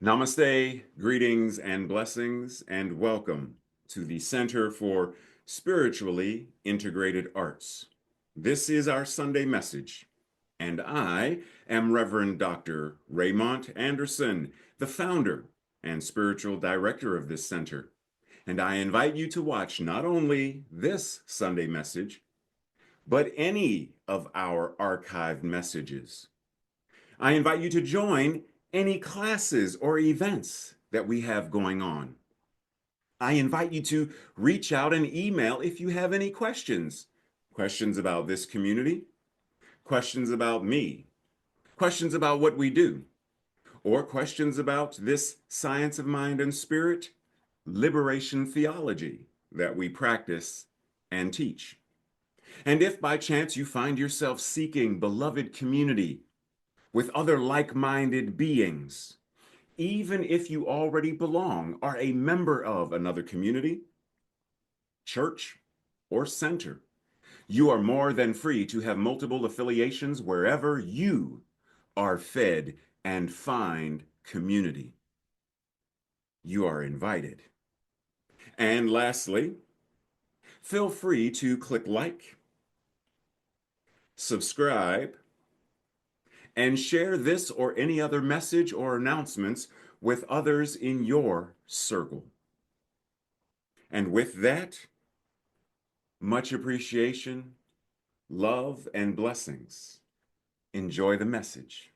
Namaste, greetings and blessings, and welcome to the Center for Spiritually Integrated Arts. This is our Sunday message, and I am Reverend Dr. Raymont Anderson, the founder and spiritual director of this center. And I invite you to watch not only this Sunday message, but any of our archived messages. I invite you to join any classes or events that we have going on. I invite you to reach out and email if you have any questions. Questions about this community, questions about me, questions about what we do, or questions about this science of mind and spirit, liberation theology that we practice and teach. And if by chance you find yourself seeking beloved community with other like-minded beings, even if you already belong, are a member of another community, church, or center, you are more than free to have multiple affiliations wherever you are fed and find community. You are invited. And lastly, feel free to click like, subscribe, and share this or any other message or announcements with others in your circle. And with that, much appreciation, love, and blessings. Enjoy the message.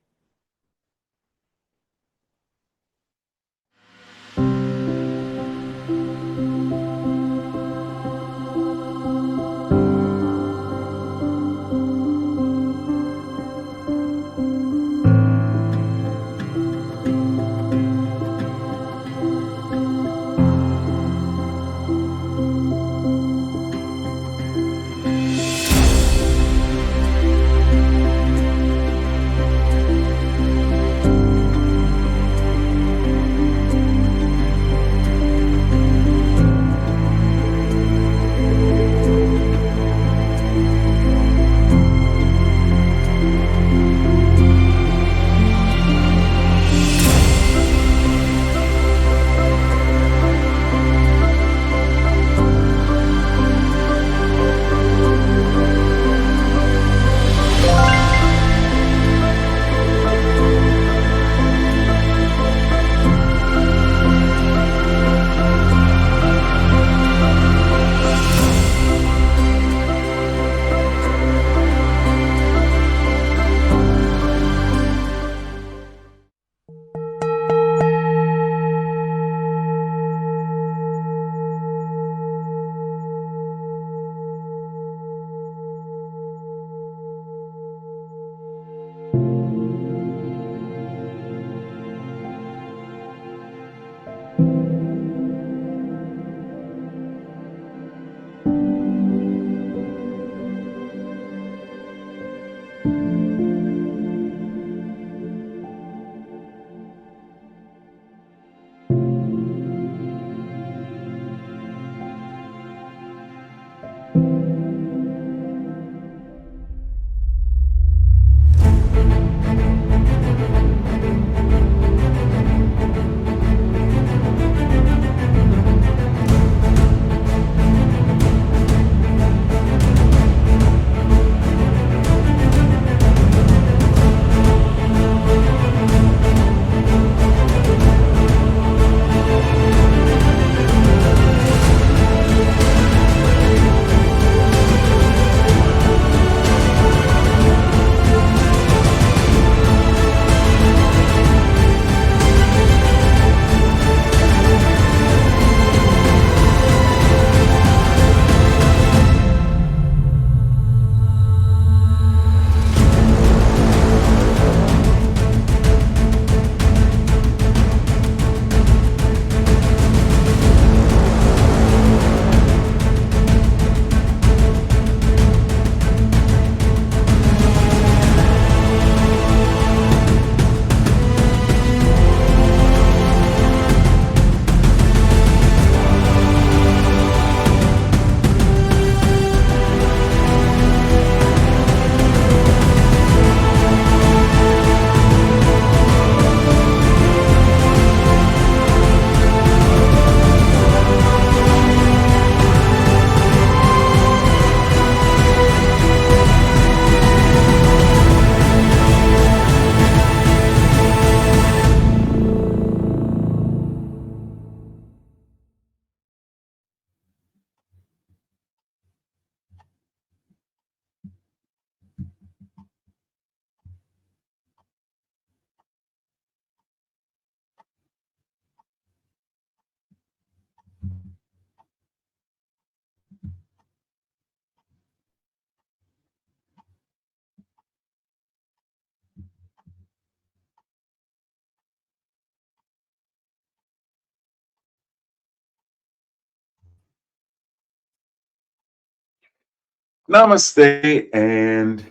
Namaste and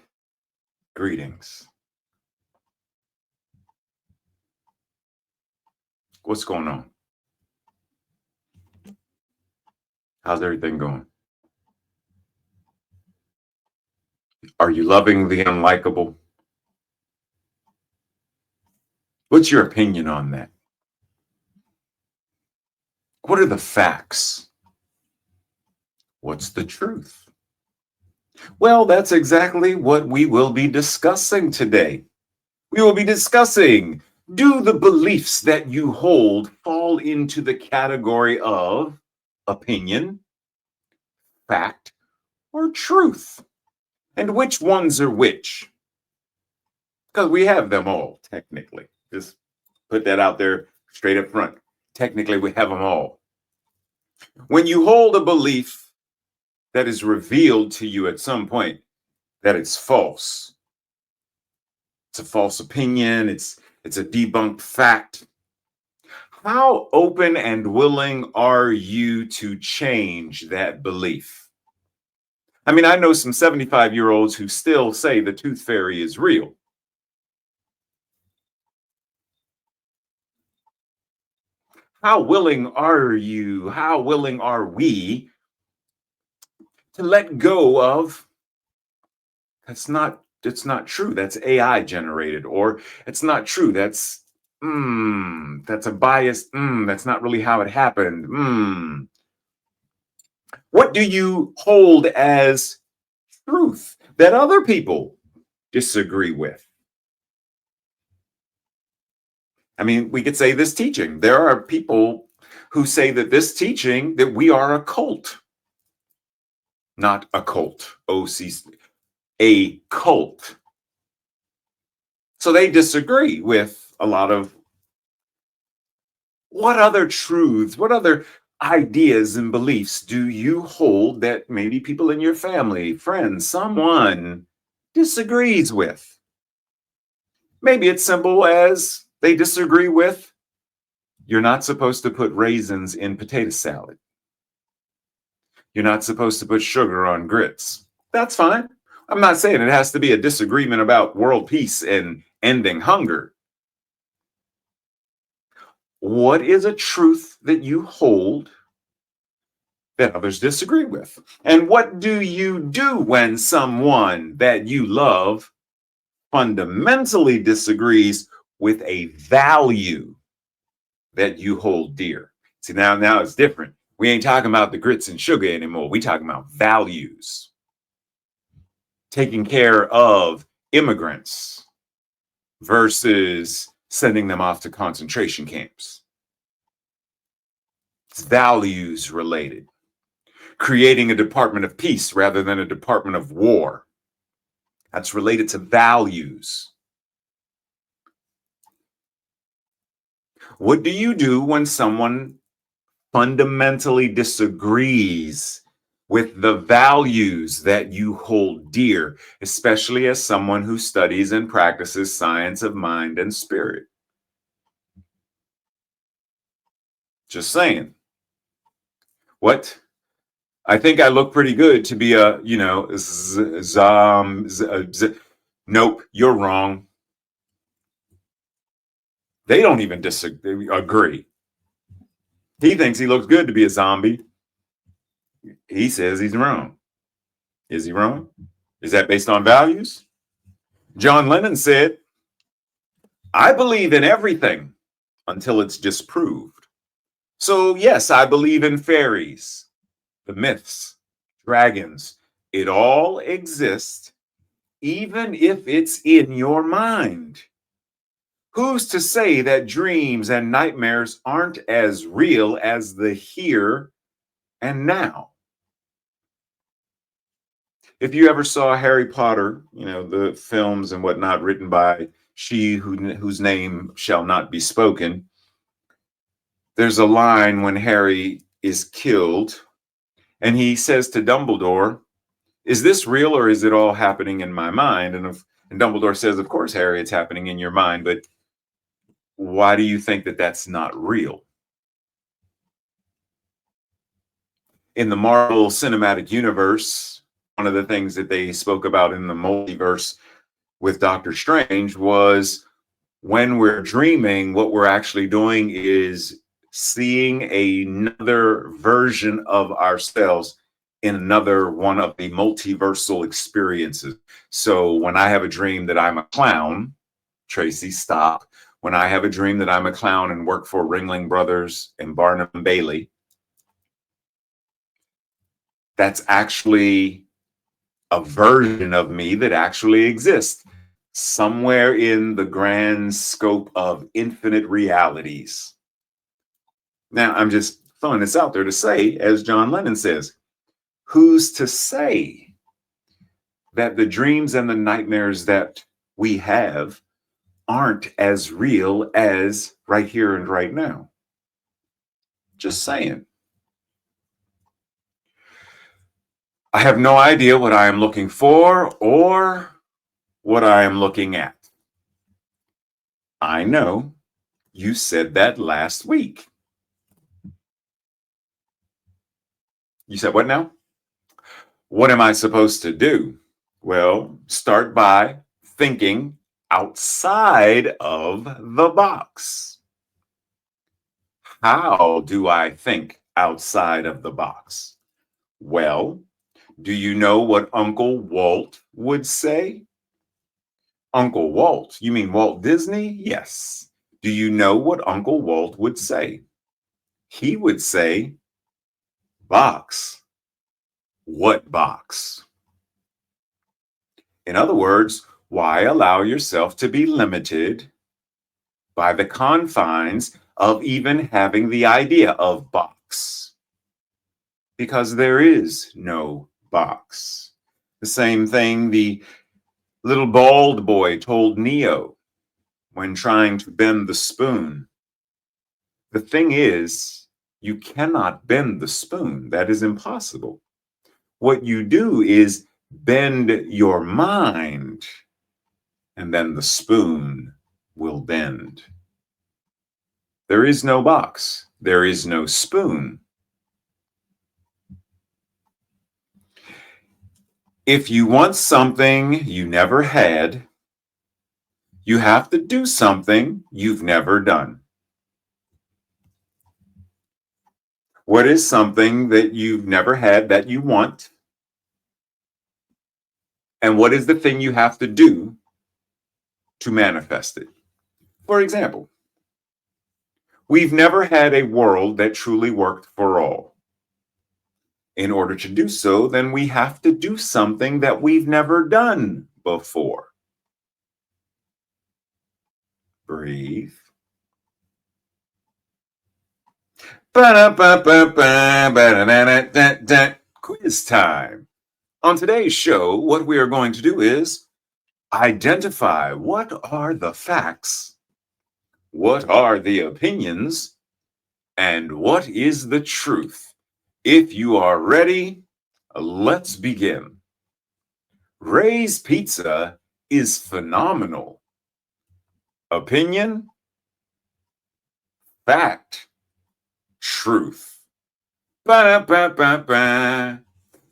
greetings. What's going on? How's everything going? Are you loving the unlikable? What's your opinion on that? What are the facts? What's the truth? Well, that's exactly what we will be discussing today. We will be discussing, do the beliefs that you hold fall into the category of opinion, fact, or truth? And which ones are which? Because we have them all, technically. Just put that out there straight up front. Technically, we have them all. When you hold a belief that is revealed to you at some point that it's false, it's a false opinion, it's a debunked fact, how open and willing are you to change that belief? I mean, I know some 75-year-olds who still say the tooth fairy is real. How willing are you? How willing are we to let go of it's not true, that's AI generated, or it's not true, that's a bias, that's not really how it happened. What do you hold as truth that other people disagree with? I mean, we could say this teaching, there are people who say that this teaching, that we are a cult, not a cult, a cult. So they disagree with a lot of what other truths, what other ideas and beliefs do you hold that maybe people in your family, friends, someone disagrees with? Maybe it's simple as they disagree with you're not supposed to put raisins in potato salad. You're not supposed to put sugar on grits. That's fine. I'm not saying it has to be a disagreement about world peace and ending hunger. What is a truth that you hold that others disagree with? And what do you do when someone that you love fundamentally disagrees with a value that you hold dear? See, now it's different. We ain't talking about the grits and sugar anymore. We talking about values. Taking care of immigrants versus sending them off to concentration camps. It's values related. Creating a Department of Peace rather than a Department of War. That's related to values. What do you do when someone fundamentally disagrees with the values that you hold dear, especially as someone who studies and practices science of mind and spirit? Just saying. What? I think I look pretty good to be a, nope, you're wrong. They don't even agree. He thinks he looks good to be a zombie. He says he's wrong. Is he wrong? Is that based on values? John Lennon said, I believe in everything until it's disproved. So, yes, I believe in fairies, the myths, dragons. It all exists, even if it's in your mind. Who's to say that dreams and nightmares aren't as real as the here and now? If you ever saw Harry Potter, the films and whatnot written by whose name shall not be spoken, there's a line when Harry is killed and he says to Dumbledore, is this real or is it all happening in my mind? And Dumbledore says, of course, Harry, it's happening in your mind, but why do you think that that's not real? In the Marvel Cinematic Universe, one of the things that they spoke about in the multiverse with Doctor Strange was when we're dreaming, what we're actually doing is seeing another version of ourselves in another one of the multiversal experiences. So when I have a dream that I'm a clown, Tracy, stop. When I have a dream that I'm a clown and work for Ringling Brothers and Barnum and Bailey, that's actually a version of me that actually exists somewhere in the grand scope of infinite realities. Now, I'm just throwing this out there to say, as John Lennon says, who's to say that the dreams and the nightmares that we have aren't as real as right here and right now? Just saying. I have no idea what I am looking for or what I am looking at. I know you said that last week. You said what now? What am I supposed to do? Well, start by thinking outside of the box. How do I think outside of the box? Well, do you know what Uncle Walt would say? Uncle Walt? You mean Walt Disney? Yes. Do you know what Uncle Walt would say? He would say, box. What box? In other words, why allow yourself to be limited by the confines of even having the idea of box? Because there is no box. The same thing the little bald boy told Neo when trying to bend the spoon. The thing is, you cannot bend the spoon. That is impossible. What you do is bend your mind, and then the spoon will bend. There is no box. There is no spoon. If you want something you never had, you have to do something you've never done. What is something that you've never had that you want? And what is the thing you have to do to manifest it? For example, we've never had a world that truly worked for all. In order to do so, then we have to do something that we've never done before. Breathe. Quiz time. On today's show, what we are going to do is identify what are the facts, what are the opinions, and what is the truth. If you are ready, let's begin. Ray's Pizza is phenomenal. Opinion, fact, truth. Ba-da-ba-ba-ba.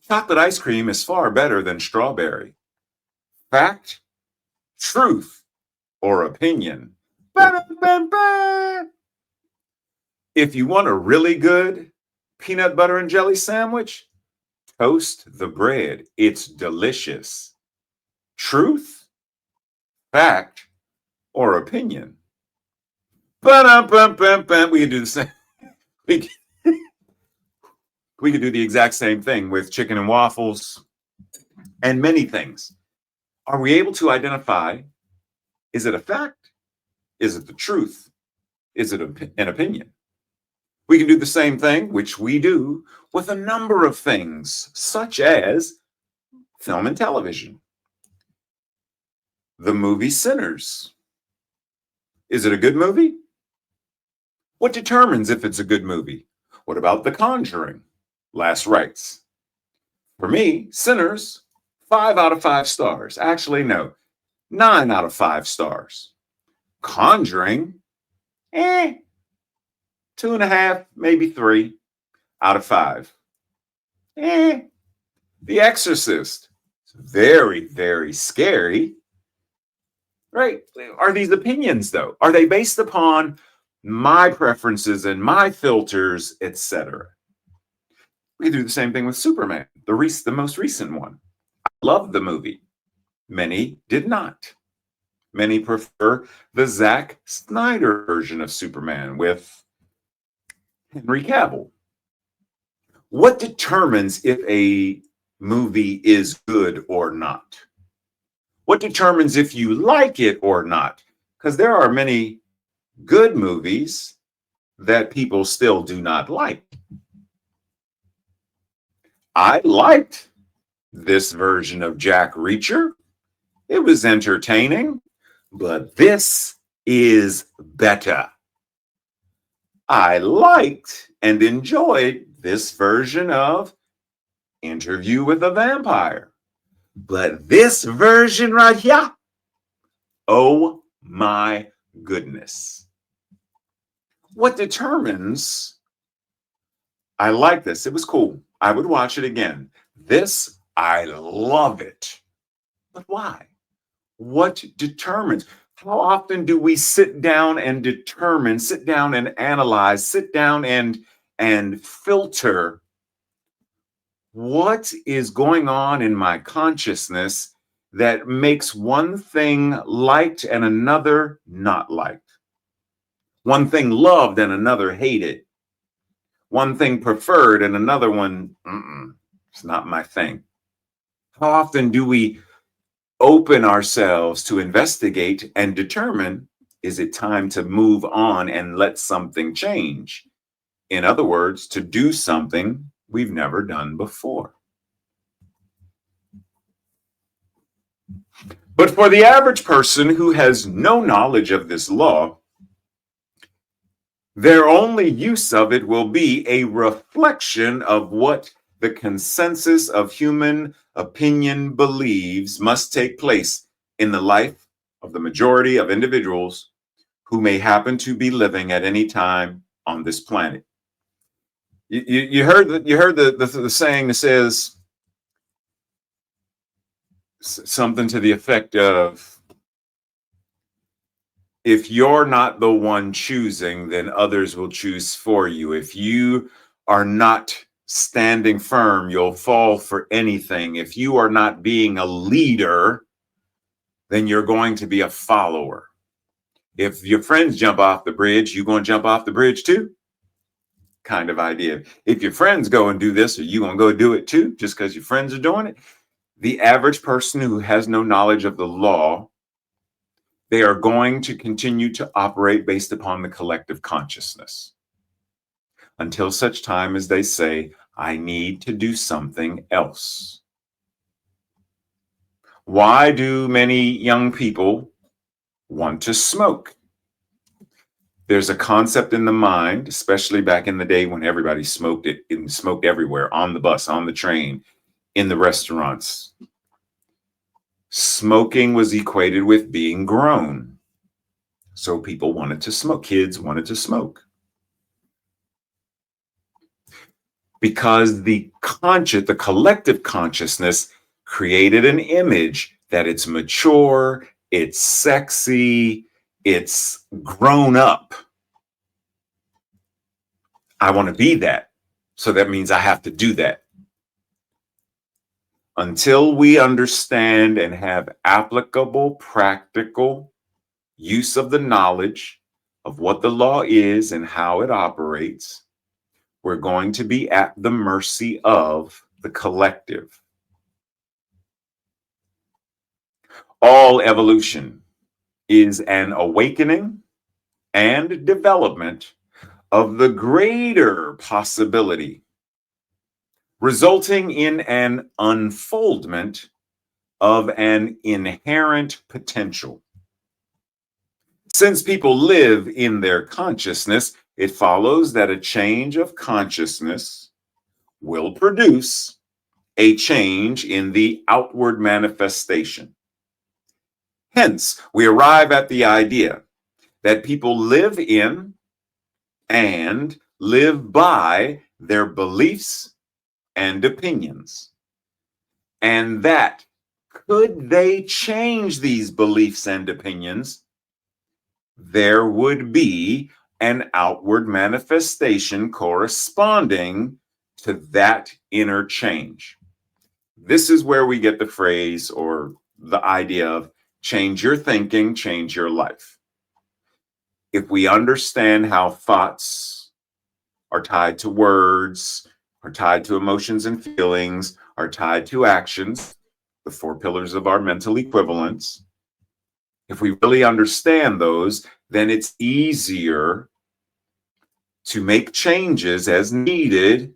Chocolate ice cream is far better than strawberry. Fact, truth, or opinion. Ba-da-ba-ba. If you want a really good peanut butter and jelly sandwich, toast the bread. It's delicious. Truth, fact, or opinion. Ba-da-ba-ba-ba. We can do the same. We could do the exact same thing with chicken and waffles and many things. Are we able to identify, is it a fact? Is it the truth? Is it an opinion? We can do the same thing, which we do with a number of things, such as film and television. The movie Sinners. Is it a good movie? What determines if it's a good movie? What about The Conjuring? Last Rites. For me, Sinners, 5 out of 5 stars. Actually, no, 9 out of 5 stars. Conjuring, 2.5, maybe 3 out of 5. The Exorcist. Very, very scary, right? Are these opinions, though? Are they based upon my preferences and my filters, etc.? We do the same thing with Superman, the most recent one. I love the movie. Many did not. Many prefer the Zack Snyder version of Superman with Henry Cavill. What determines if a movie is good or not? What determines if you like it or not? Because there are many good movies that people still do not like. I liked this version of Jack Reacher. It was entertaining, but this is better. I liked and enjoyed this version of Interview with a Vampire, but this version right here, oh my goodness. What determines I like this? It was cool. I would watch it again. This, I love it. But why? What determines? How often do we sit down and determine, sit down and analyze, sit down and filter what is going on in my consciousness that makes one thing liked and another not liked? One thing loved and another hated. One thing preferred and another one, it's not my thing. How often do we open ourselves to investigate and determine, is it time to move on and let something change? In other words, to do something we've never done before. But for the average person who has no knowledge of this law, their only use of it will be a reflection of what the consensus of human opinion believes must take place in the life of the majority of individuals who may happen to be living at any time on this planet. You heard the saying that says something to the effect of, if you're not the one choosing, then others will choose for you. If you are not standing firm, you'll fall for anything. If you are not being a leader, then you're going to be a follower. If your friends jump off the bridge, you're going to jump off the bridge too? Kind of idea. If your friends go and do this, are you going to go do it too, just because your friends are doing it? The average person who has no knowledge of the law, they are going to continue to operate based upon the collective consciousness until such time as they say, I need to do something else. Why do many young people want to smoke? There's a concept in the mind, especially back in the day when everybody smoked it and smoked everywhere, on the bus, on the train, in the restaurants. Smoking was equated with being grown. So people wanted to smoke. Kids wanted to smoke. Because the collective consciousness created an image that it's mature, it's sexy, it's grown up. I want to be that. So that means I have to do that. Until we understand and have applicable, practical use of the knowledge of what the law is and how it operates, we're going to be at the mercy of the collective. All evolution is an awakening and development of the greater possibility, resulting in an unfoldment of an inherent potential. Since people live in their consciousness, it follows that a change of consciousness will produce a change in the outward manifestation. Hence, we arrive at the idea that people live in and live by their beliefs and opinions. and that could they change these beliefs and opinions, there would be an outward manifestation corresponding to that inner change. This is where we get the phrase or the idea of change your thinking, change your life. If we understand how thoughts are tied to words, are tied to emotions and feelings, are tied to actions, the four pillars of our mental equivalence, if we really understand those, then it's easier to make changes as needed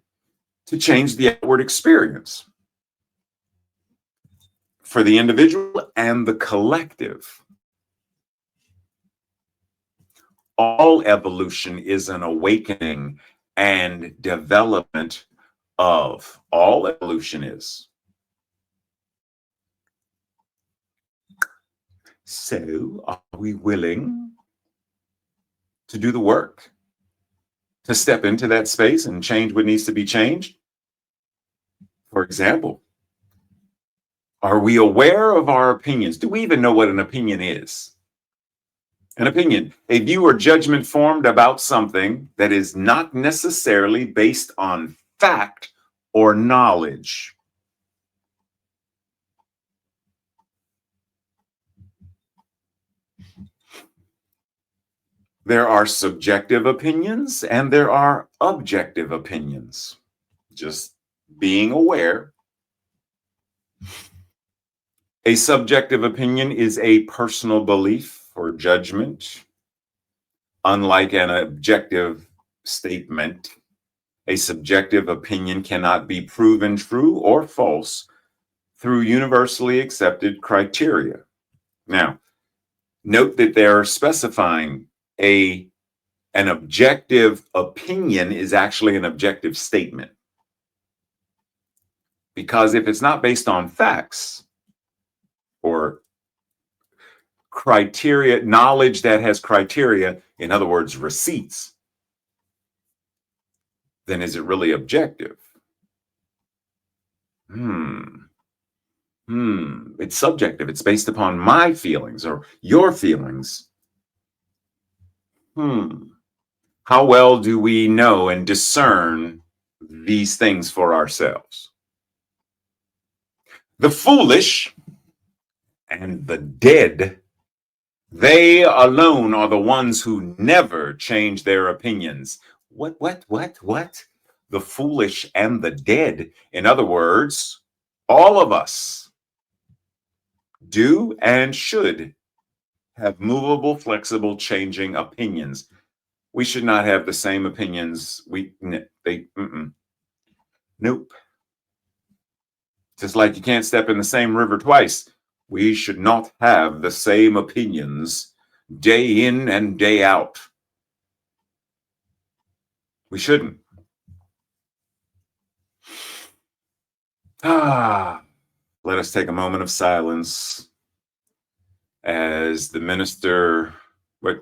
to change the outward experience for the individual and the collective. All evolution is an awakening and development of. All evolution is. So, are we willing to do the work, to step into that space and change what needs to be changed? For example, are we aware of our opinions? Do we even know what an opinion is? An opinion, a view or judgment formed about something that is not necessarily based on fact or knowledge. There are subjective opinions and there are objective opinions. Just being aware. A subjective opinion is a personal belief or judgment. Unlike an objective statement, a subjective opinion cannot be proven true or false through universally accepted criteria. Now, note that they're specifying an objective opinion is actually an objective statement. Because if it's not based on facts or criteria, knowledge that has criteria, in other words, receipts, then is it really objective? It's subjective. It's based upon my feelings or your feelings. How well do we know and discern these things for ourselves? The foolish and the dead, they alone are the ones who never change their opinions. What? The foolish and the dead. In other words, all of us do and should have movable, flexible, changing opinions. We should not have the same opinions. Nope. Just like you can't step in the same river twice, we should not have the same opinions day in and day out. We shouldn't. Let us take a moment of silence as the minister, what?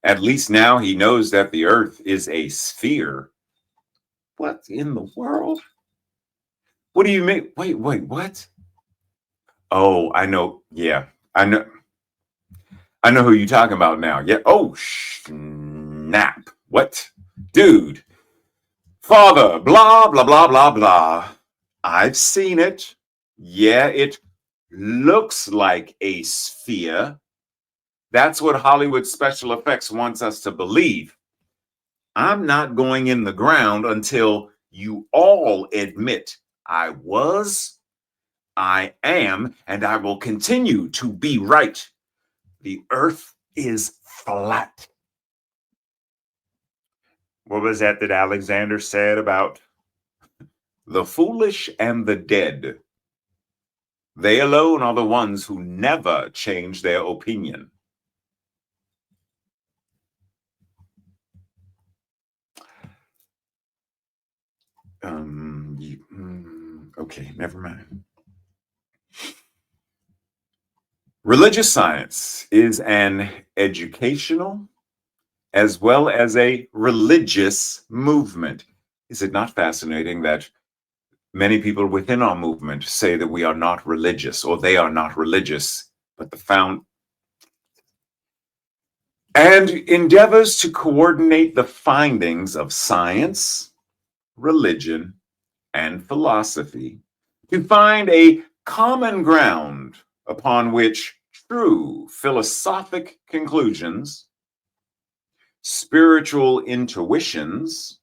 At least now he knows that the earth is a sphere. What in the world? What do you mean? Wait, what? Oh, I know. Yeah, I know who you're talking about now. Yeah. Oh, snap. What? Dude. Father, blah, blah, blah, blah, blah. I've seen it. Yeah, it looks like a sphere. That's what Hollywood special effects wants us to believe. I'm not going in the ground until you all admit I was, I am, and I will continue to be right. The earth is flat. What was that Alexander said about the foolish and the dead? They alone are the ones who never change their opinion. Okay, never mind. Religious science is an educational as well as a religious movement. Is it not fascinating that Many people within our movement say that we are not religious or they are not religious, but the found and endeavors to coordinate the findings of science, religion, and philosophy to find a common ground upon which true philosophic conclusions, spiritual intuitions,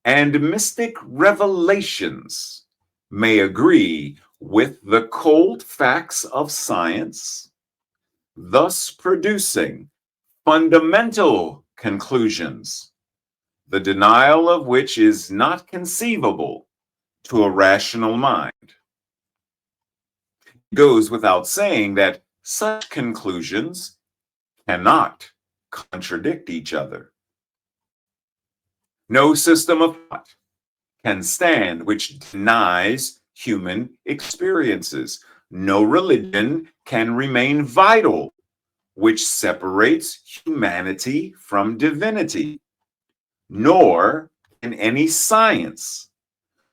and mystic revelations may agree with the cold facts of science, thus producing fundamental conclusions, the denial of which is not conceivable to a rational mind. It goes without saying that such conclusions cannot contradict each other. No system of thought can stand which denies human experiences. No religion can remain vital which separates humanity from divinity, nor can any science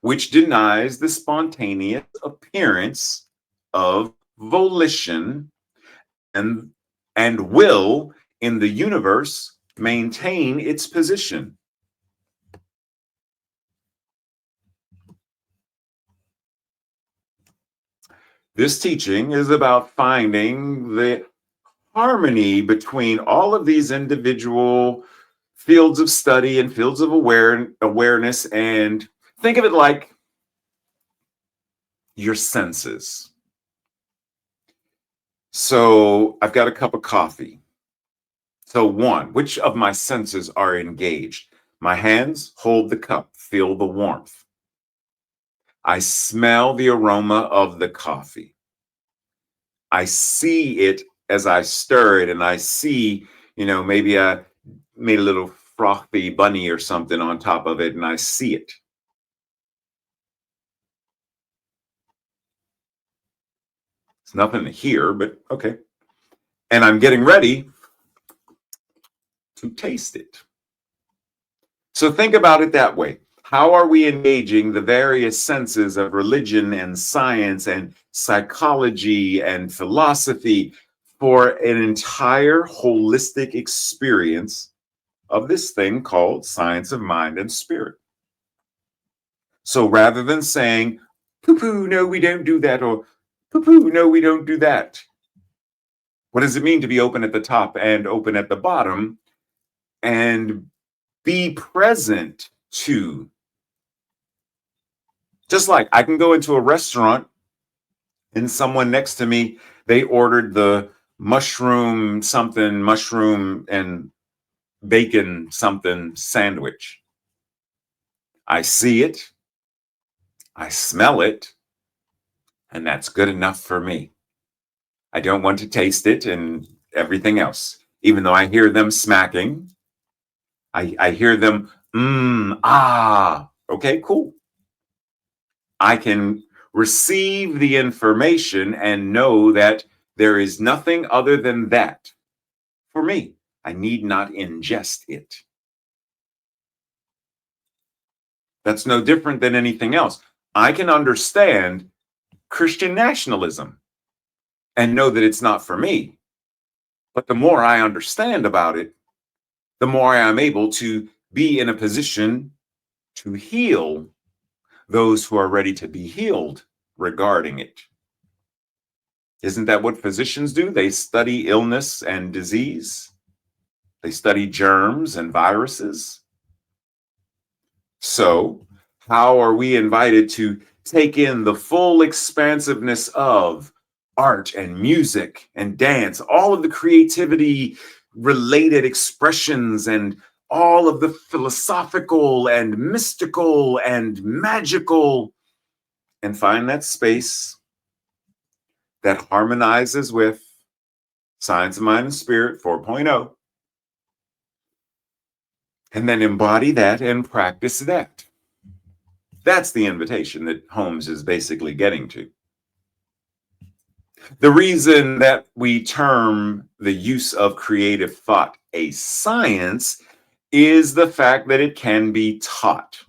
which denies the spontaneous appearance of volition and, and will in the universe maintain its position. This teaching is about finding the harmony between all of these individual fields of study and fields of awareness, and think of it like your senses. So I've got a cup of coffee. So one, which of my senses are engaged? My hands hold the cup, feel the warmth. I smell the aroma of the coffee. I see it as I stir it, and I see, maybe I made a little frothy bunny or something on top of it, and I see it. It's nothing to hear, but okay. And I'm getting ready to taste it. So think about it that way. How are we engaging the various senses of religion and science and psychology and philosophy for an entire holistic experience of this thing called science of mind and spirit? So rather than saying, poo-poo, no, we don't do that, or poo-poo, no, we don't do that, what does it mean to be open at the top and open at the bottom and be present to? Just like I can go into a restaurant and someone next to me, they ordered the mushroom and bacon something sandwich. I see it, I smell it, and that's good enough for me. I don't want to taste it and everything else. Even though I hear them smacking, I hear them, okay, cool. I can receive the information and know that there is nothing other than that for me. I need not ingest it. That's no different than anything else. I can understand Christian nationalism and know that it's not for me. But the more I understand about it, the more I am able to be in a position to heal those who are ready to be healed regarding it. Isn't that what physicians do? They study illness and disease. They study germs and viruses. So, how are we invited to take in the full expansiveness of art and music and dance, all of the creativity related expressions and all of the philosophical and mystical and magical, and find that space that harmonizes with Science of Mind and Spirit 4.0, and then embody that and practice that? That's the invitation that Holmes is basically getting to. The reason that we term the use of creative thought a science is the fact that it can be taught.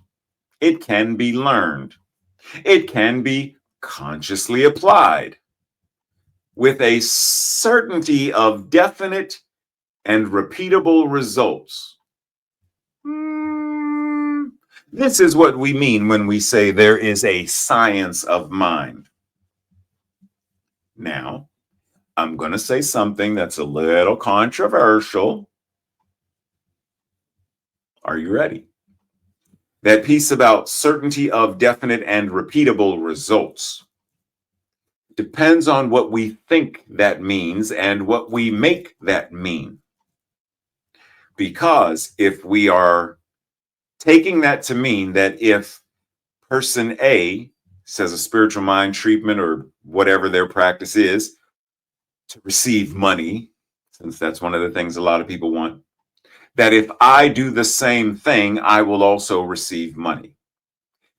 It can be learned. It can be consciously applied with a certainty of definite and repeatable results. This is what we mean when we say there is a science of mind. Now, I'm going to say something that's a little controversial. Are you ready? That piece about certainty of definite and repeatable results depends on what we think that means and what we make that mean. Because if we are taking that to mean that if person A says a spiritual mind treatment or whatever their practice is to receive money, since that's one of the things a lot of people want, that if I do the same thing, I will also receive money.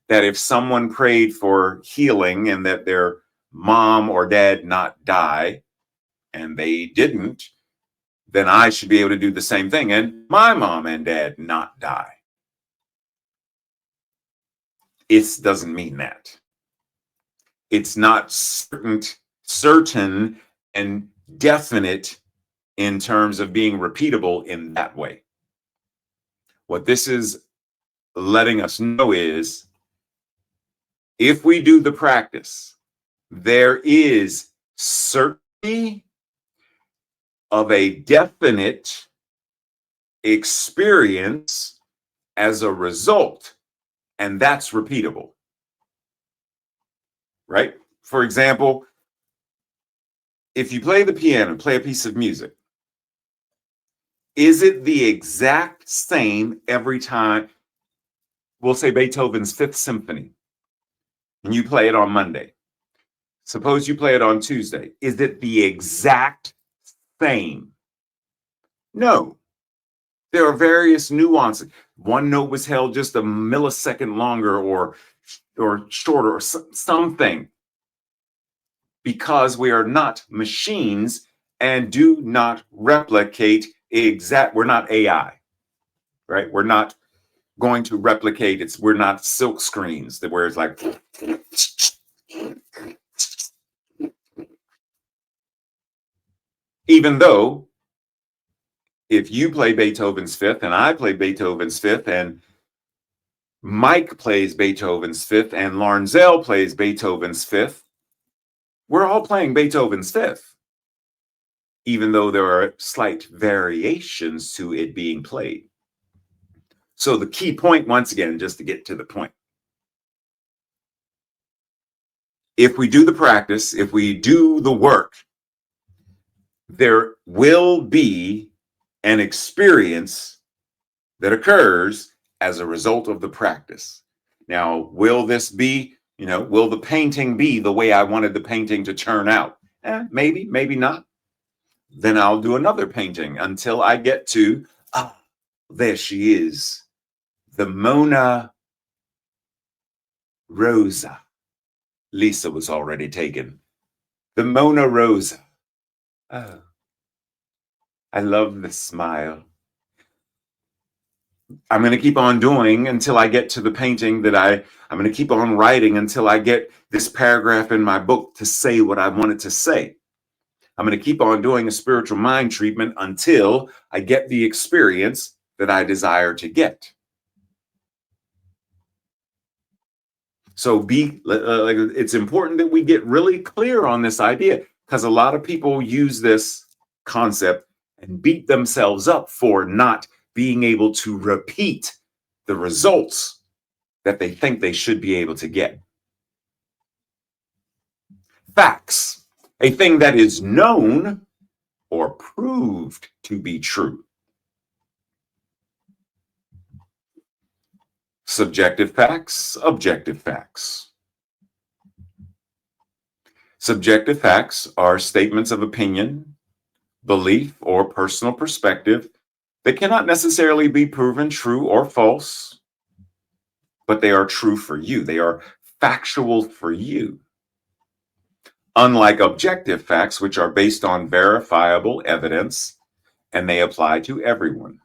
That if someone prayed for healing and that their mom or dad not die, and they didn't, then I should be able to do the same thing and my mom and dad not die. It doesn't mean that. It's not certain and definite in terms of being repeatable in that way. What this is letting us know is if we do the practice, there is certainty of a definite experience as a result, and that's repeatable, right? For example, if you play the piano, play a piece of music, is it the exact same every time? We'll say Beethoven's Fifth Symphony, and you play it on Monday. Suppose you play it on Tuesday. Is it the exact same? No. There are various nuances. One note was held just a millisecond longer or shorter or something, because we are not machines and do not replicate we're not AI, right? We're not going to replicate we're not silk screens that where it's like even though if you play Beethoven's Fifth and I play Beethoven's Fifth and Mike plays Beethoven's Fifth and Larnzell plays Beethoven's Fifth, we're all playing Beethoven's Fifth, even though there are slight variations to it being played. So the key point, once again, just to get to the point, if we do the practice, if we do the work, there will be an experience that occurs as a result of the practice. Now, will this be, will the painting be the way I wanted the painting to turn out? Maybe, maybe not. Then I'll do another painting until I get to, there she is, the Mona Rosa. Lisa was already taken. The Mona Rosa. Oh, I love the smile. I'm going to keep on doing until I get to the painting that I'm going to keep on writing until I get this paragraph in my book to say what I wanted to say. I'm going to keep on doing a spiritual mind treatment until I get the experience that I desire to get. So it's important that we get really clear on this idea, because a lot of people use this concept and beat themselves up for not being able to repeat the results that they think they should be able to get. Facts, a thing that is known or proved to be true. Subjective facts, objective facts. Subjective facts are statements of opinion, belief, or personal perspective that cannot necessarily be proven true or false, but they are true for you. They are factual for you. Unlike objective facts, which are based on verifiable evidence, and they apply to everyone.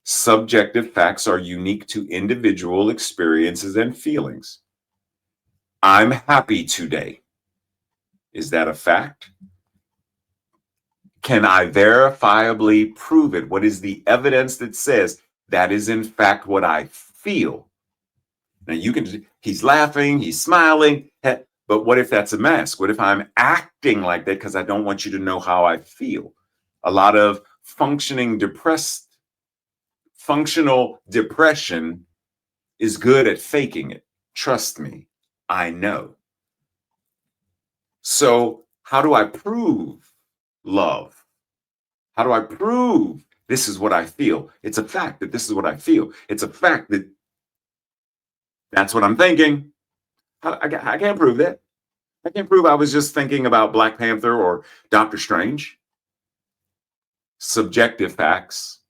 Subjective facts are unique to individual experiences and feelings. I'm happy today. Is that a fact? Can I verifiably prove it? What is the evidence that says that is in fact what I feel? Now you can, he's laughing, he's smiling, but what if that's a mask? What if I'm acting like that because I don't want you to know how I feel? A lot of functional depression is good at faking it. Trust me, I know. So how do I prove love? How do I prove this is what I feel? It's a fact that this is what I feel. It's a fact that that's what I'm thinking. I can't prove that. I can't prove I was just thinking about Black Panther or Doctor Strange. Subjective facts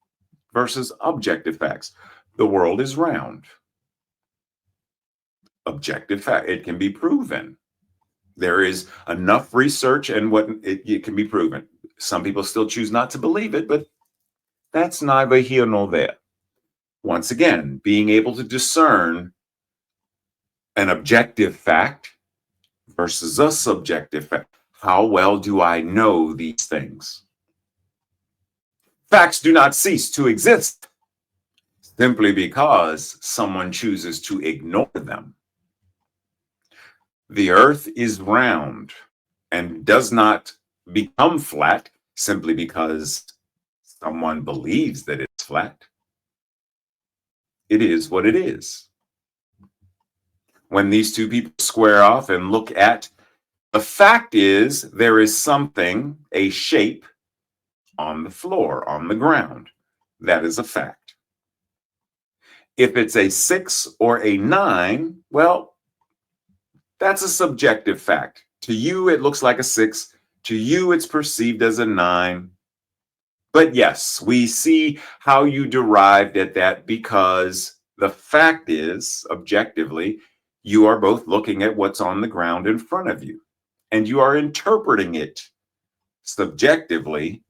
versus objective facts. The world is round. Objective fact, it can be proven. There is enough research and what it can be proven. Some people still choose not to believe it, but that's neither here nor there. Once again, being able to discern an objective fact versus a subjective fact. How well do I know these things? Facts do not cease to exist simply because someone chooses to ignore them. The earth is round and does not become flat simply because someone believes that it's flat. It is what it is. When these two people square off and look at the fact is there is something, a shape on the floor, on the ground. That is a fact. If it's a 6 or a 9, well, that's a subjective fact. To you, it looks like a 6. To you, it's perceived as a 9. But yes, we see how you derived at that because the fact is, objectively, you are both looking at what's on the ground in front of you and you are interpreting it subjectively,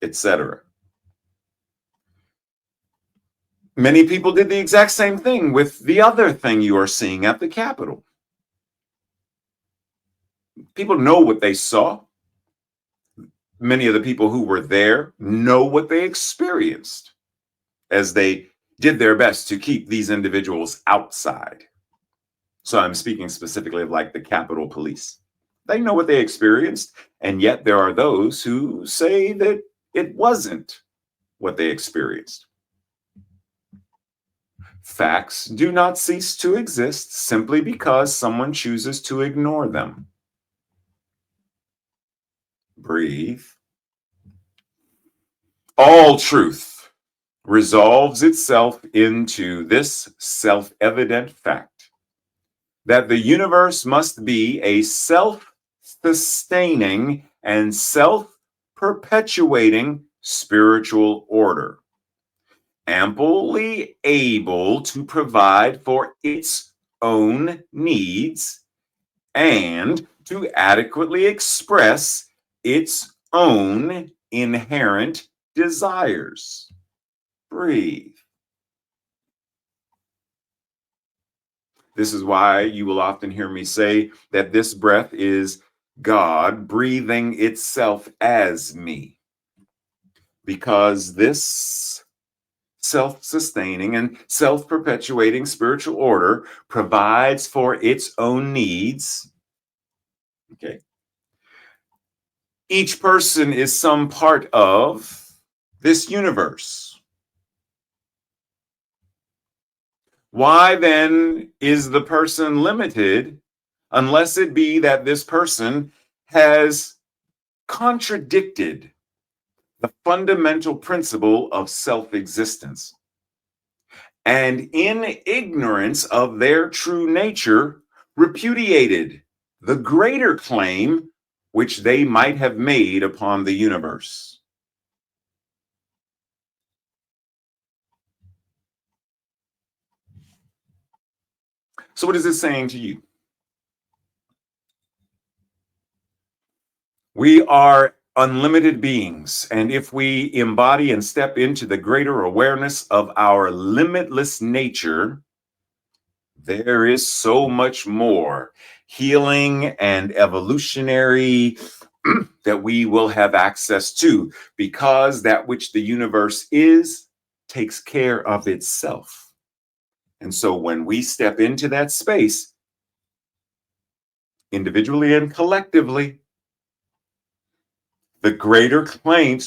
etc. Many people did the exact same thing with the other thing you are seeing at the Capitol. People know what they saw. Many of the people who were there know what they experienced as they did their best to keep these individuals outside. So I'm speaking specifically of like the Capitol Police. They know what they experienced, and yet there are those who say that it wasn't what they experienced. Facts do not cease to exist simply because someone chooses to ignore them. Breathe. All truth resolves itself into this self-evident fact that the universe must be a self-sustaining and self-perpetuating spiritual order, amply able to provide for its own needs and to adequately express its own inherent desires. Breathe. This is why you will often hear me say that this breath is God breathing itself as me. Because this self-sustaining and self-perpetuating spiritual order provides for its own needs. Okay. Each person is some part of this universe. Why then is the person limited unless it be that this person has contradicted the fundamental principle of self-existence and in ignorance of their true nature repudiated the greater claim which they might have made upon the universe? So what is this saying to you? We are unlimited beings, and if we embody and step into the greater awareness of our limitless nature, There is so much more healing and evolutionary that we will have access to, because that which the universe is takes care of itself. And so when we step into that space, individually and collectively, the greater claim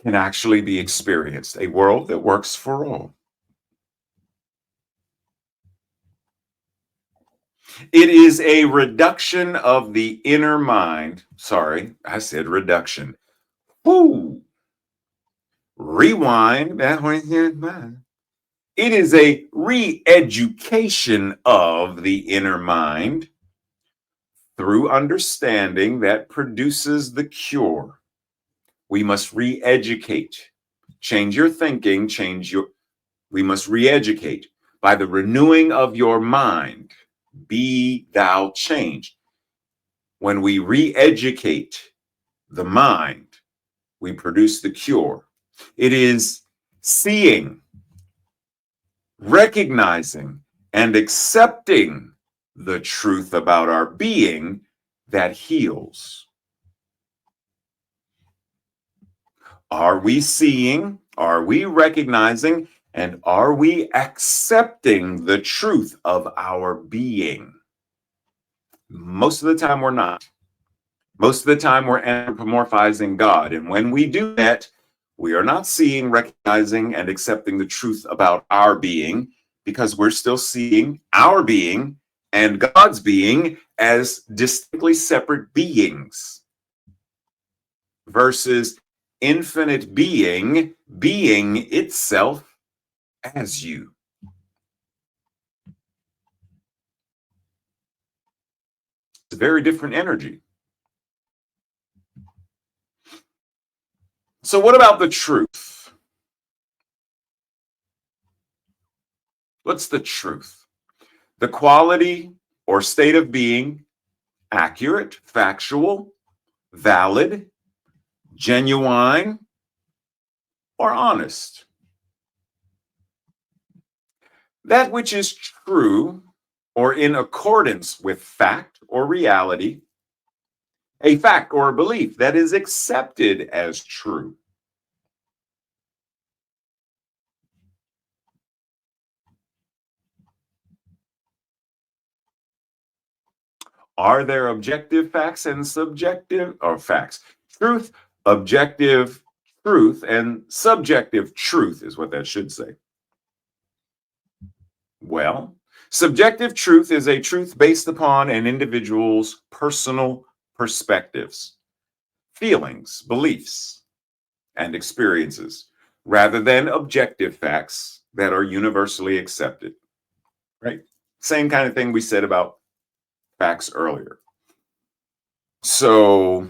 can actually be experienced, a world that works for all. It is a reduction of the inner mind. Sorry, I said reduction. Woo! Rewind. It is a re-education of the inner mind through understanding that produces the cure. We must re-educate. Change your thinking, we must re-educate. By the renewing of your mind, be thou changed. When we re-educate the mind, we produce the cure. It is seeing, recognizing, and accepting the truth about our being that heals. Are we seeing? Are we recognizing? And are we accepting the truth of our being? Most of the time, we're not. Most of the time, we're anthropomorphizing God. And when we do that, we are not seeing, recognizing, and accepting the truth about our being, because we're still seeing our being and God's being as distinctly separate beings versus infinite being itself as you. It's a very different energy. So what about the truth? What's the truth? The quality or state of being, accurate, factual, valid, genuine, or honest. That which is true or in accordance with fact or reality, a fact or a belief that is accepted as true. Are there objective facts and subjective or facts? Truth, objective truth, and subjective truth is what that should say. Well, subjective truth is a truth based upon an individual's personal perspectives, feelings, beliefs, and experiences, rather than objective facts that are universally accepted, right? Same kind of thing we said about facts earlier. So,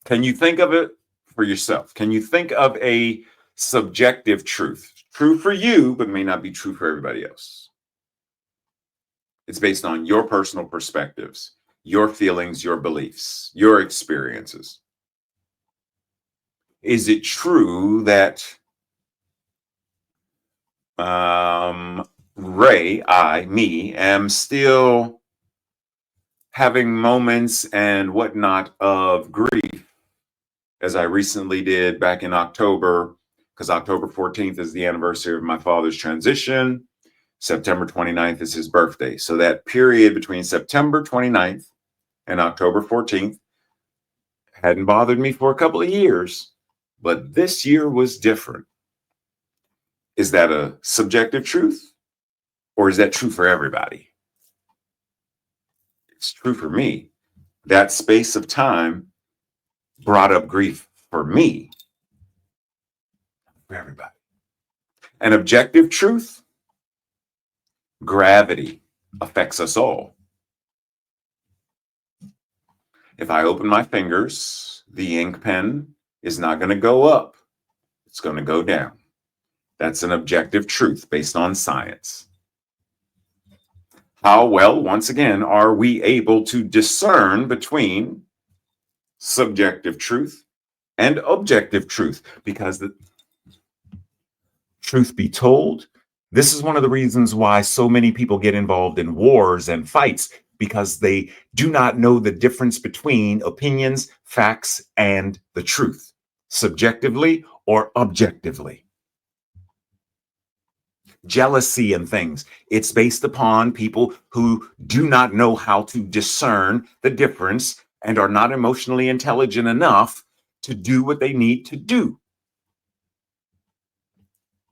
can you think of it for yourself? Can you think of a subjective truth? True for you, but may not be true for everybody else. It's based on your personal perspectives, your feelings, your beliefs, your experiences. Is it true that me, am still having moments and whatnot of grief, as I recently did back in October, because October 14th is the anniversary of my father's transition. September 29th is his birthday. So that period between September 29th and October 14th hadn't bothered me for a couple of years, but this year was different. Is that a subjective truth, or is that true for everybody? It's true for me. That space of time brought up grief for me, for everybody. An objective truth, gravity affects us all. If I open my fingers, the ink pen is not going to go up. It's going to go down. That's an objective truth based on science. How well, once again, are we able to discern between subjective truth and objective truth? Because the Truth be told, this is one of the reasons why so many people get involved in wars and fights, because they do not know the difference between opinions, facts, and the truth, subjectively or objectively. Jealousy and things, it's based upon people who do not know how to discern the difference and are not emotionally intelligent enough to do what they need to do.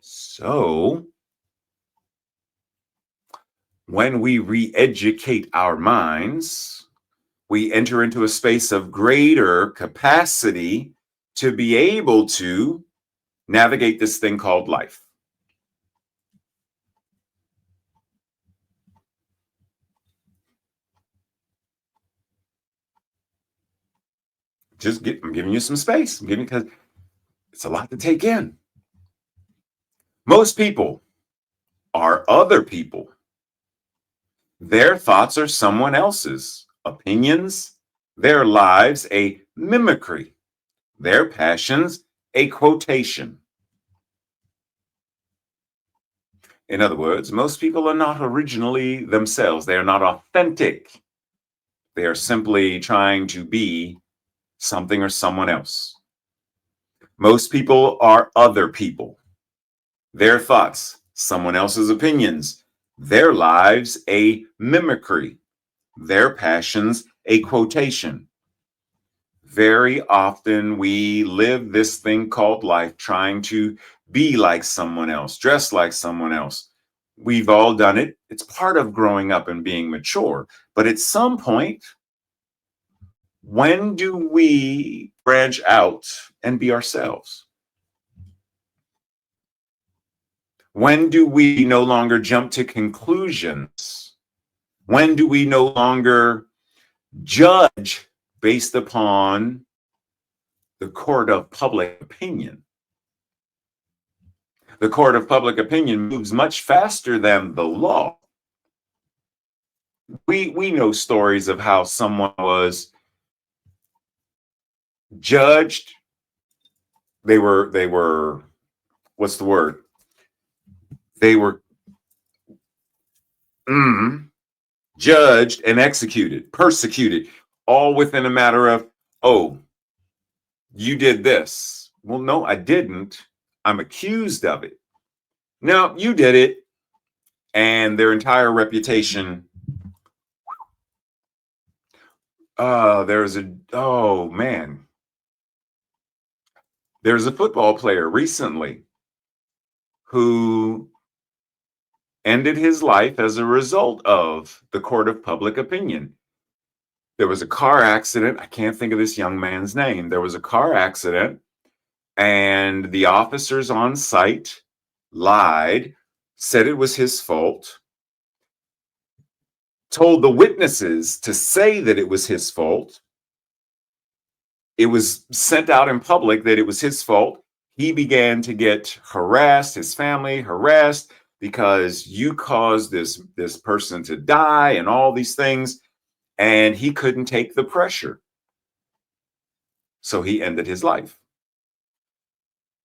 So, when we re-educate our minds, we enter into a space of greater capacity to be able to navigate this thing called life. I'm giving you some space. Because it's a lot to take in. Most people are other people. Their thoughts are someone else's. Opinions, their lives, a mimicry. Their passions, a quotation. In other words, most people are not originally themselves. They are not authentic. They are simply trying to be something or someone else. Most people are other people. Their thoughts, someone else's opinions. Their lives, a mimicry. Their passions, a quotation. Very often we live this thing called life trying to be like someone else, dress like someone else. We've all done it. It's part of growing up and being mature. But at some point, when do we branch out and be ourselves? When do we no longer jump to conclusions? When do we no longer judge based upon the court of public opinion? The court of public opinion moves much faster than the law. We know stories of how someone was judged. They were what's the word? They were judged and executed, persecuted, all within a matter of, oh, you did this. Well, no, I didn't. I'm accused of it. No, you did it. And their entire reputation. There's a football player recently who ended his life as a result of the court of public opinion. There was a car accident. I can't think of this young man's name. There was a car accident, and the officers on site lied, said it was his fault, told the witnesses to say that it was his fault. It was sent out in public that it was his fault. He began to get harassed, his family harassed, because you caused this person to die and all these things, and he couldn't take the pressure. So he ended his life.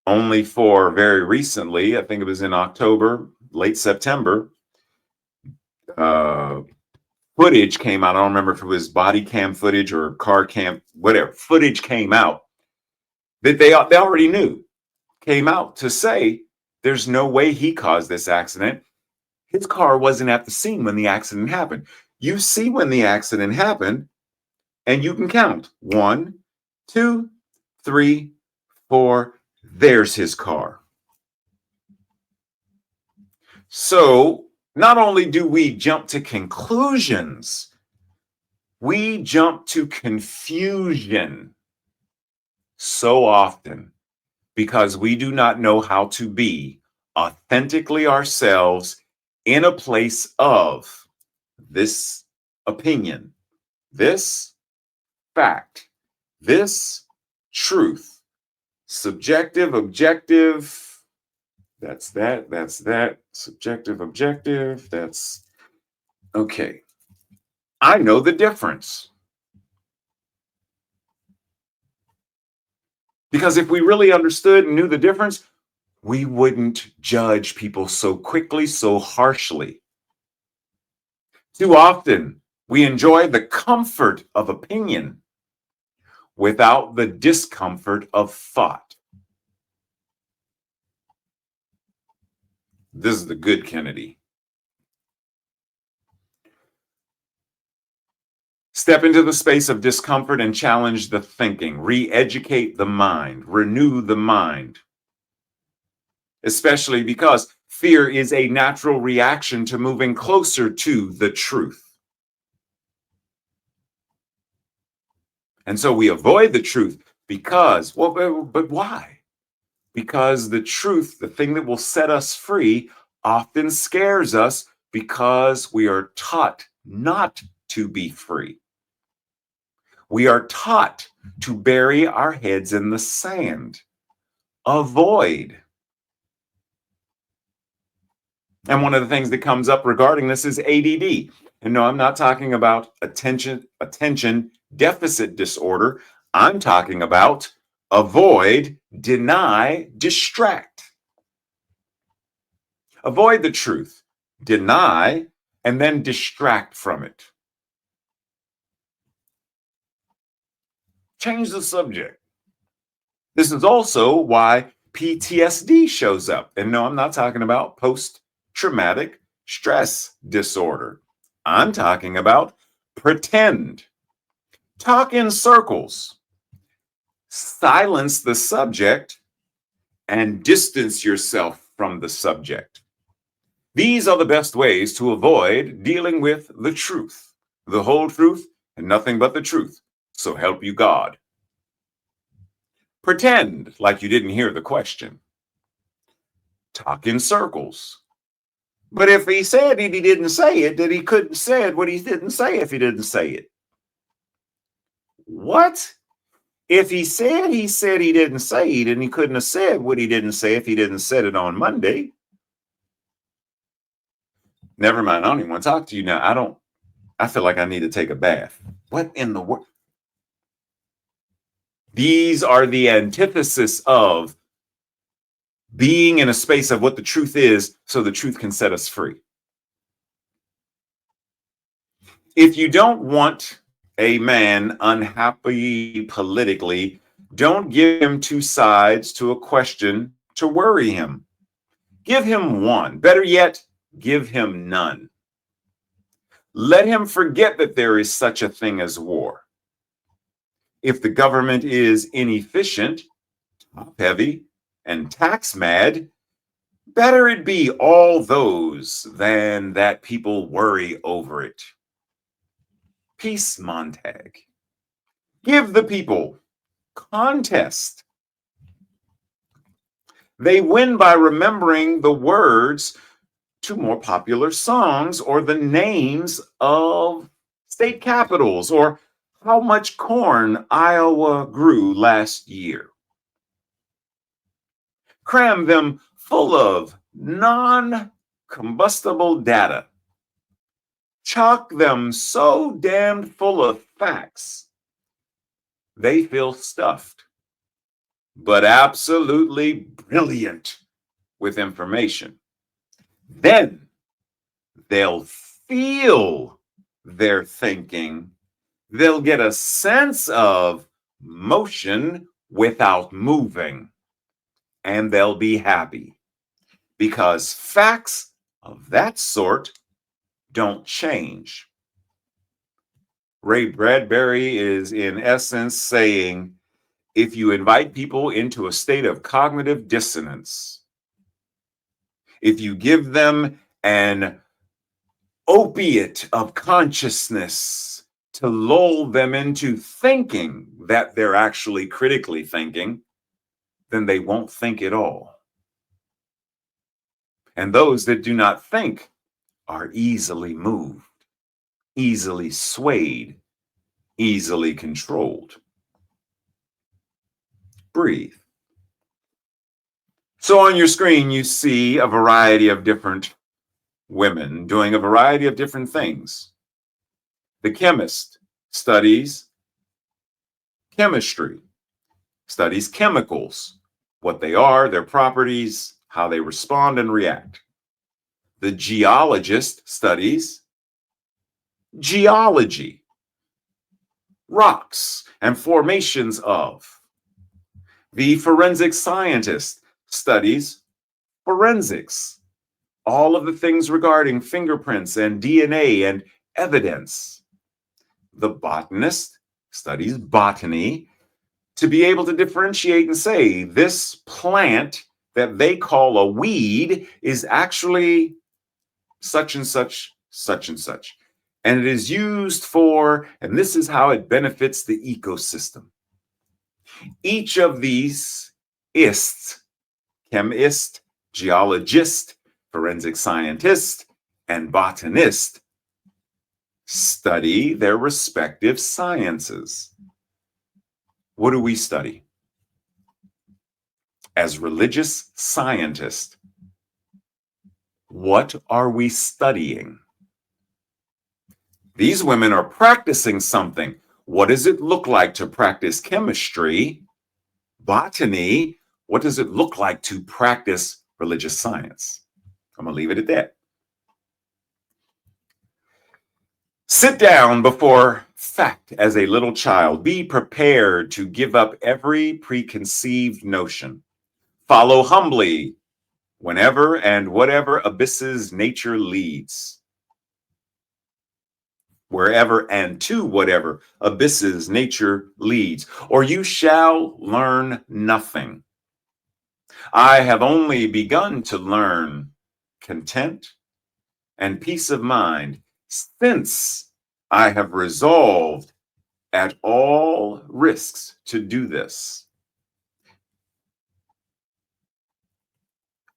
Only for very recently, I think it was in October, late September, footage came out. I don't remember if it was body cam footage or car cam, whatever. Footage came out that they already knew, came out to say there's no way he caused this accident. His car wasn't at the scene when the accident happened. You see when the accident happened, and you can count 1, 2, 3, 4. There's his car. So not only do we jump to conclusions, we jump to confusion so often because we do not know how to be authentically ourselves in a place of this opinion, this fact, this truth, subjective, objective. That's that, subjective, objective, that's okay. I know the difference. Because if we really understood and knew the difference, we wouldn't judge people so quickly, so harshly. Too often, we enjoy the comfort of opinion without the discomfort of thought. This is the good Kennedy. Step into the space of discomfort and challenge the thinking. Re-educate the mind. Renew the mind. Especially because fear is a natural reaction to moving closer to the truth. And so we avoid the truth because, but why? Because the truth, the thing that will set us free, often scares us because we are taught not to be free. We are taught to bury our heads in the sand, avoid. And one of the things that comes up regarding this is ADD. And no, I'm not talking about attention deficit disorder. I'm talking about avoid, deny, distract. Avoid the truth, deny, and then distract from it. Change the subject. This is also why PTSD shows up. And no, I'm not talking about post-traumatic stress disorder. I'm talking about pretend. Talk in circles. Silence the subject and distance yourself from the subject. These are the best ways to avoid dealing with the truth, the whole truth, and nothing but the truth. So help you God. Pretend like you didn't hear the question. Talk in circles. But if he said he didn't say it, then he couldn't have said what he didn't say if he didn't say it. What? If he said he didn't say it, and he couldn't have said what he didn't say if he didn't said it on Monday. Never mind, I don't even want to talk to you now. I feel like I need to take a bath. What in the world? These are the antithesis of being in a space of what the truth is so the truth can set us free. If you don't want a man unhappy politically, don't give him two sides to a question to worry him. Give him one. Better yet, give him none. Let him forget that there is such a thing as war. If the government is inefficient, top-heavy, and tax-mad, better it be all those than that people worry over it. Peace, Montag. Give the people contest. They win by remembering the words to more popular songs or the names of state capitals or how much corn Iowa grew last year. Cram them full of non-combustible data. Chock them so damned full of facts, they feel stuffed, but absolutely brilliant with information. Then they'll feel their thinking. They'll get a sense of motion without moving, and they'll be happy because facts of that sort don't change. Ray Bradbury is in essence saying, if you invite people into a state of cognitive dissonance, if you give them an opiate of consciousness to lull them into thinking that they're actually critically thinking, then they won't think at all. And those that do not think are easily moved, easily swayed, easily controlled. Breathe. So on your screen, you see a variety of different women doing a variety of different things. The chemist studies chemistry, studies chemicals, what they are, their properties, how they respond and react. The geologist studies geology, rocks and formations of. The forensic scientist studies forensics, all of the things regarding fingerprints and DNA and evidence. The botanist studies botany to be able to differentiate and say this plant that they call a weed is actually such and such, such and such. And it is used for, and this is how it benefits the ecosystem. Each of these ists, chemist, geologist, forensic scientist, and botanist, study their respective sciences. What do we study? As religious scientists, what are we studying? These women are practicing something. What does it look like to practice chemistry, botany? What does it look like to practice religious science? I'm going to leave it at that. Sit down before fact as a little child. Be prepared to give up every preconceived notion. Follow humbly whenever and whatever abysses nature leads. Wherever and to whatever abysses nature leads, or you shall learn nothing. I have only begun to learn content and peace of mind since I have resolved at all risks to do this.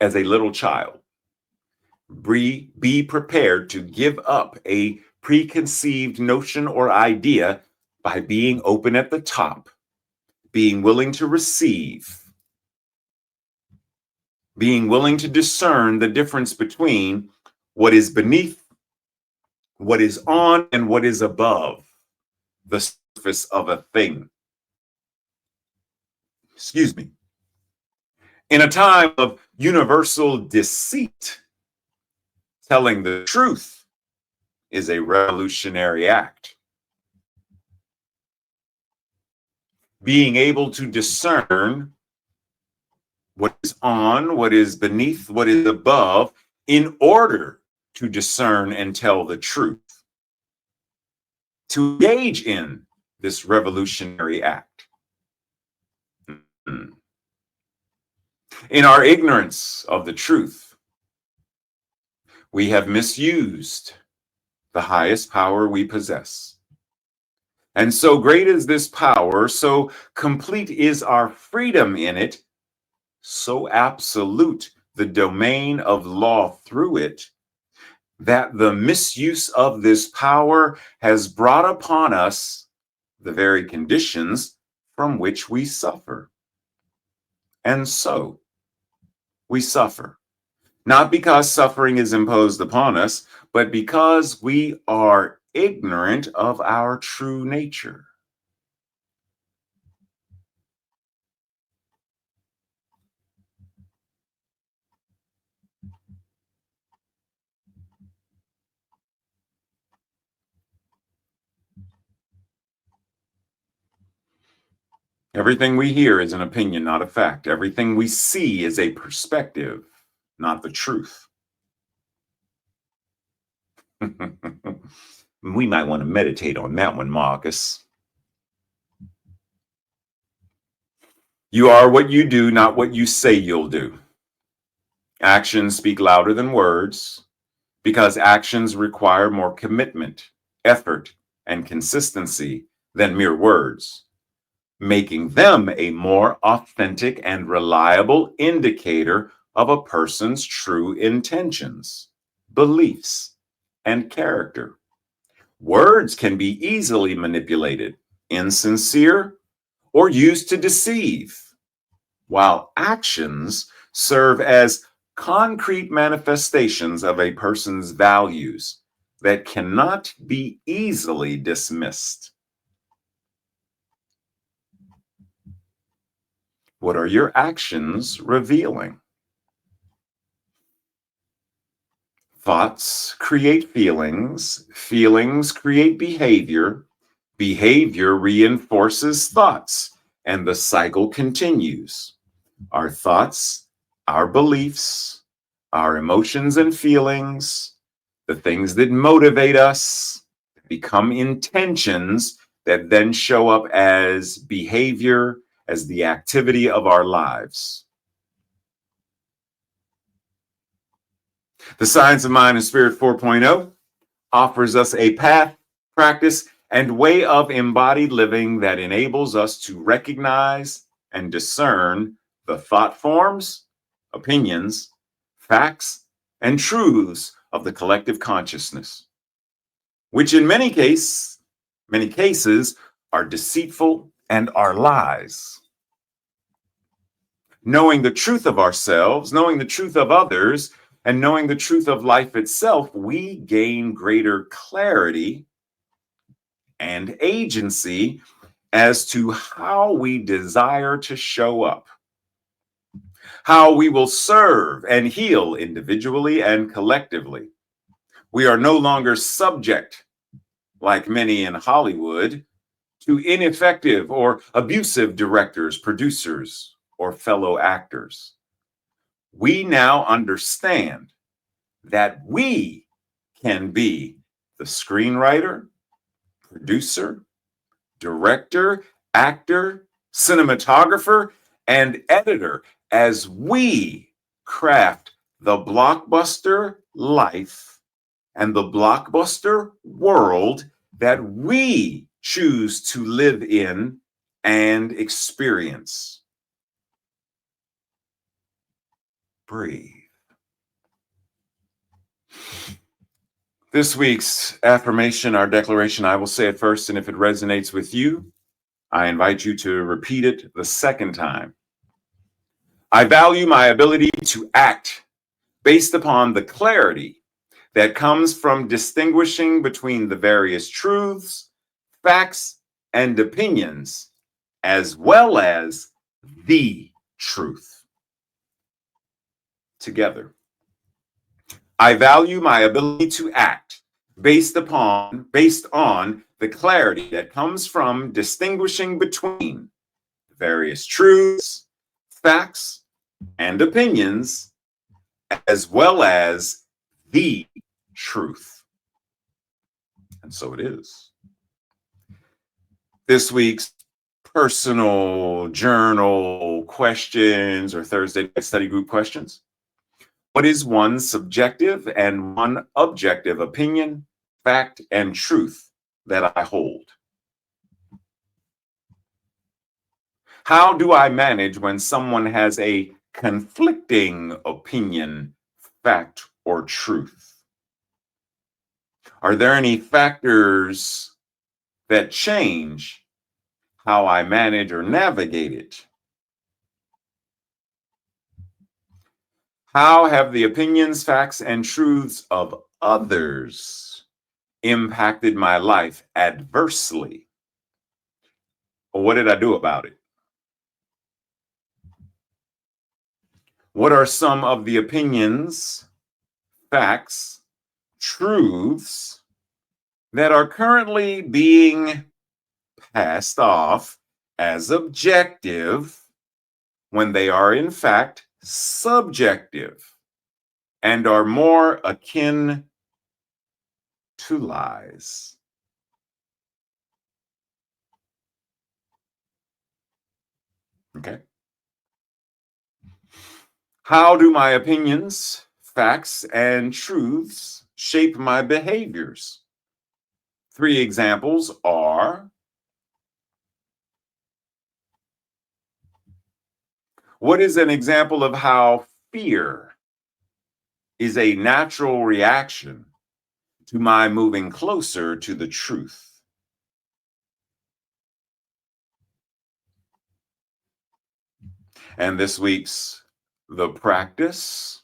As a little child, be prepared to give up a preconceived notion or idea by being open at the top, being willing to receive, being willing to discern the difference between what is beneath, what is on, and what is above the surface of a thing. Excuse me. In a time of universal deceit, telling the truth is a revolutionary act. Being able to discern what is on, what is beneath, what is above, in order to discern and tell the truth. To engage in this revolutionary act. In our ignorance of the truth, we have misused the highest power we possess. And so great is this power, so complete is our freedom in it, so absolute the domain of law through it, that the misuse of this power has brought upon us the very conditions from which we suffer. And so we suffer, not because suffering is imposed upon us, but because we are ignorant of our true nature. Everything we hear is an opinion, not a fact. Everything we see is a perspective, not the truth. We might want to meditate on that one, Marcus. You are what you do, not what you say you'll do. Actions speak louder than words because actions require more commitment, effort, and consistency than mere words, making them a more authentic and reliable indicator of a person's true intentions, beliefs, and character. Words can be easily manipulated, insincere, or used to deceive, while actions serve as concrete manifestations of a person's values that cannot be easily dismissed. What are your actions revealing? Thoughts create feelings, feelings create behavior, behavior reinforces thoughts, and the cycle continues. Our thoughts, our beliefs, our emotions and feelings, the things that motivate us, become intentions that then show up as behavior, as the activity of our lives. The Science of Mind and Spirit 4.0 offers us a path, practice, and way of embodied living that enables us to recognize and discern the thought forms, opinions, facts, and truths of the collective consciousness, which in many cases are deceitful and are lies. Knowing the truth of ourselves, knowing the truth of others, and knowing the truth of life itself, we gain greater clarity and agency as to how we desire to show up, how we will serve and heal individually and collectively. We are no longer subject, like many in Hollywood, to ineffective or abusive directors, producers, or fellow actors. We now understand that we can be the screenwriter, producer, director, actor, cinematographer, and editor as we craft the blockbuster life and the blockbuster world that we choose to live in and experience. Breathe. This week's affirmation, our declaration, I will say it first, and if it resonates with you, I invite you to repeat it the second time. I value my ability to act based upon the clarity that comes from distinguishing between the various truths, facts, and opinions, as well as the truth. Together. I value my ability to act based on the clarity that comes from distinguishing between various truths, facts, and opinions, as well as the truth. And so it is. This week's personal journal questions or Thursday night study group questions. What is one subjective and one objective opinion, fact, and truth that I hold? How do I manage when someone has a conflicting opinion, fact, or truth? Are there any factors that change how I manage or navigate it? How have the opinions, facts, and truths of others impacted my life adversely? Or what did I do about it? What are some of the opinions, facts, truths that are currently being passed off as objective when they are in fact subjective and are more akin to lies? Okay. How do my opinions, facts, and truths shape my behaviors? 3 examples are: what is an example of how fear is a natural reaction to my moving closer to the truth? And this week's the practice.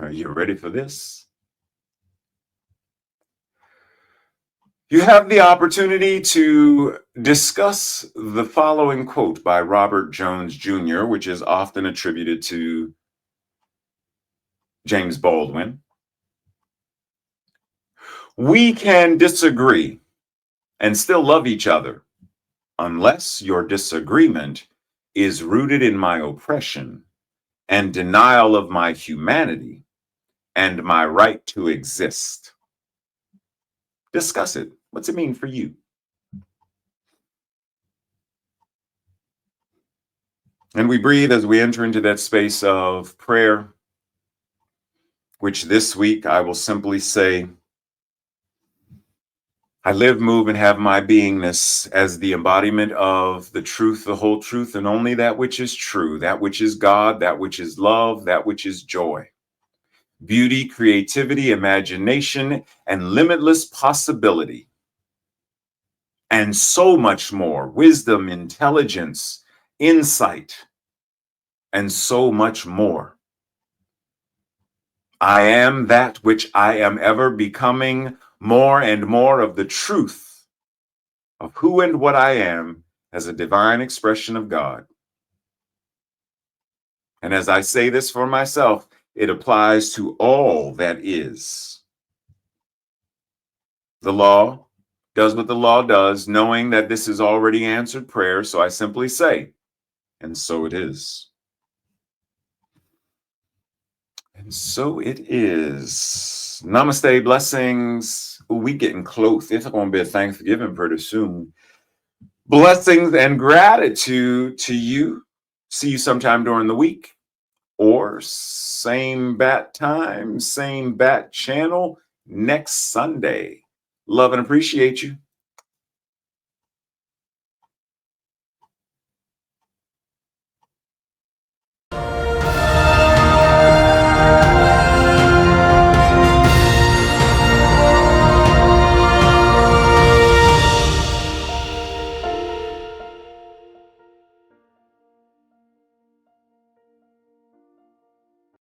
Are you ready for this? You have the opportunity to discuss the following quote by Robert Jones Jr., which is often attributed to James Baldwin. We can disagree and still love each other unless your disagreement is rooted in my oppression and denial of my humanity and my right to exist. Discuss it. What's it mean for you? And we breathe as we enter into that space of prayer, which this week I will simply say, I live, move, and have my beingness as the embodiment of the truth, the whole truth, and only that which is true, that which is God, that which is love, that which is joy, beauty, creativity, imagination, and limitless possibility, and so much more, wisdom, intelligence, insight, and so much more. I am that which I am ever becoming, more and more of the truth of who and what I am as a divine expression of God. And as I say this for myself, it applies to all that is. The law does what the law does, knowing that this is already answered prayer, so I simply say, and so it is. And so it is. Namaste, blessings. Ooh, we getting close. It's going to be a Thanksgiving pretty soon. Blessings and gratitude to you. See you sometime during the week, or same bat time, same bat channel next Sunday. Love and appreciate you.